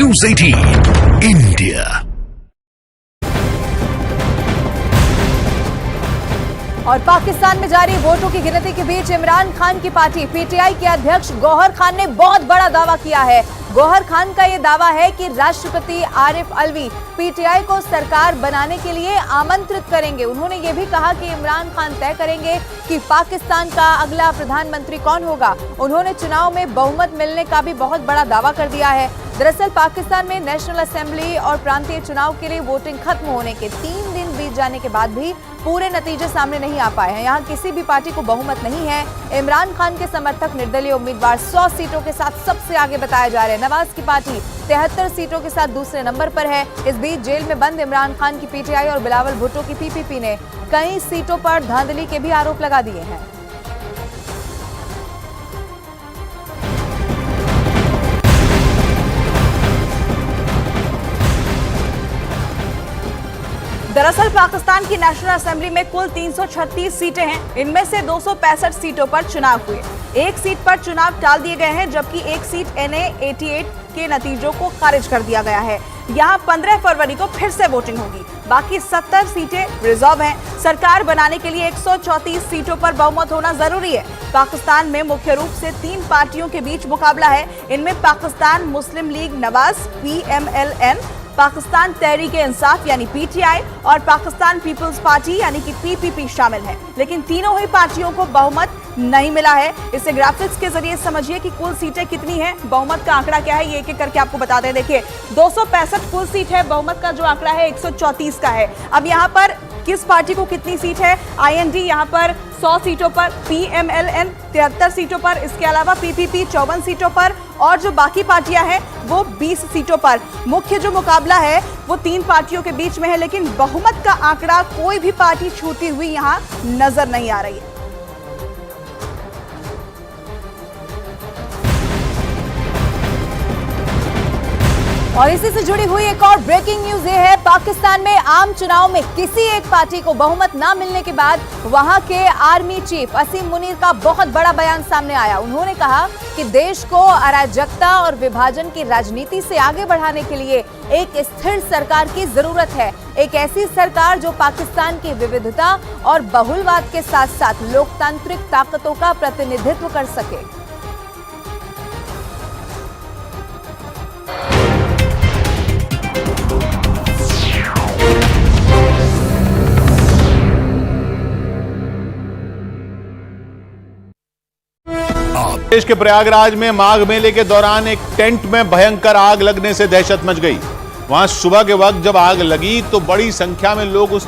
News 18 India। और पाकिस्तान में जारी वोटों की गिनती के बीच इमरान खान की पार्टी पीटीआई के अध्यक्ष गौहर खान ने बहुत बड़ा दावा किया है। गौहर खान का यह दावा है कि राष्ट्रपति आरिफ अलवी पीटीआई को सरकार बनाने के लिए आमंत्रित करेंगे। उन्होंने ये भी कहा कि इमरान खान तय करेंगे कि पाकिस्तान का अगला प्रधानमंत्री कौन होगा। उन्होंने चुनाव में बहुमत मिलने का भी बहुत बड़ा दावा कर दिया है। दरअसल पाकिस्तान में नेशनल असेंबली और प्रांतीय चुनाव के लिए वोटिंग खत्म होने के 3 दिन बीत जाने के बाद भी पूरे नतीजे सामने नहीं आ पाए हैं। यहाँ किसी भी पार्टी को बहुमत नहीं है। इमरान खान के समर्थक निर्दलीय उम्मीदवार 100 सीटों के साथ सबसे आगे बताए जा रहे हैं। नवाज की पार्टी 73 सीटों के साथ दूसरे नंबर पर है। इस बीच जेल में बंद इमरान खान की पीटीआई और बिलावल भुट्टो की पीपीपी ने कई सीटों पर धांधली के भी आरोप लगा दिए हैं। दरअसल पाकिस्तान की नेशनल असेंबली में कुल 336 सीटें हैं। इनमें से 265 सीटों पर चुनाव हुए। एक सीट पर चुनाव टाल दिए गए हैं, जबकि एक सीट NA 88 के नतीजों को खारिज कर दिया गया है। यहां 15 फरवरी को फिर से वोटिंग होगी। बाकी 70 सीटें रिजर्व हैं। सरकार बनाने के लिए 134 सीटों पर बहुमत होना जरूरी है। पाकिस्तान में मुख्य रूप से 3 पार्टियों के बीच मुकाबला है। इनमें पाकिस्तान मुस्लिम लीग नवाज PMLN, पाकिस्तान तहरीक-ए-इंसाफ यानी PTI और पाकिस्तान पीपल्स पार्टी यानी कि PPP शामिल है। लेकिन तीनों ही पार्टियों को बहुमत नहीं मिला है। इसे ग्राफिक्स के जरिए समझिए कि कुल सीटें कितनी हैं, बहुमत का आंकड़ा क्या है, ये एक एक करके आपको बता दें। देखिए 265 कुल सीट है, बहुमत का जो आंकड़ा है 134 का है। अब यहाँ पर किस पार्टी को कितनी सीट है? IND यहाँ पर 100 सीटों पर, PMLN 73 सीटों पर, इसके अलावा PPP 54 सीटों पर और जो बाकी पार्टियां हैं वो 20 सीटों पर। मुख्य जो मुकाबला है वो 3 पार्टियों के बीच में है, लेकिन बहुमत का आंकड़ा कोई भी पार्टी छूती हुई यहाँ नजर नहीं आ रही है। और इसी से जुड़ी हुई एक और ब्रेकिंग न्यूज ये है, पाकिस्तान में आम चुनाव में किसी एक पार्टी को बहुमत ना मिलने के बाद वहां के आर्मी चीफ असीम मुनीर का बहुत बड़ा बयान सामने आया। उन्होंने कहा कि देश को अराजकता और विभाजन की राजनीति से आगे बढ़ाने के लिए एक स्थिर सरकार की जरूरत है। एक ऐसी सरकार जो पाकिस्तान की विविधता और बहुलवाद के साथ साथ लोकतांत्रिक ताकतों का प्रतिनिधित्व कर सके। देश के प्रयागराज में माघ मेले के दौरान एक टेंट में भयंकर आग लगने से दहशत मच गई। वहां सुबह के वक्त जब आग लगी तो बड़ी संख्या में लोग उस